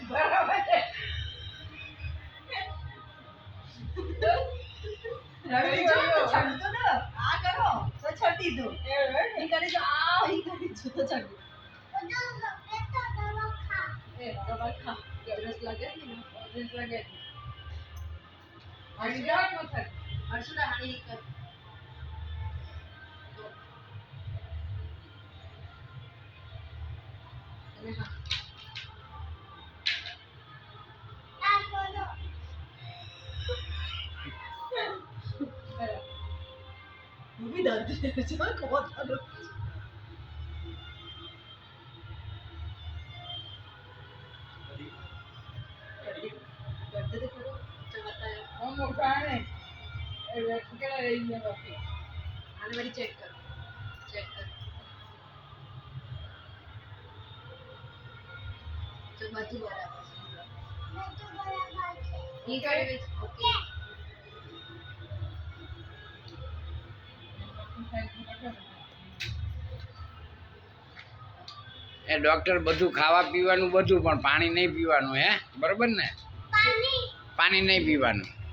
બરાબર છે રવિ જો તો છંટતો ને આ કરો તો છટી દો ઈ કરી જો આ ઈ કરી જો તો છટી એ દવા ખા ગરસ લાગે ને ગરસ લાગે અડગા નો થાય અડસુડા હાણી કર અને હા Movie dante, cuma kota dulu. Dante itu kalau Jakarta ya. Oh mau kane? Kita ada ini apa? Ane mari check kar. Coba tu barabar. Ini kali wis oke. એ ડોક્ટર બધું ખાવા પીવાનું બધું પણ પાણી નહીં પીવાનું હે બરોબર ને પાણી નહીં પીવાનું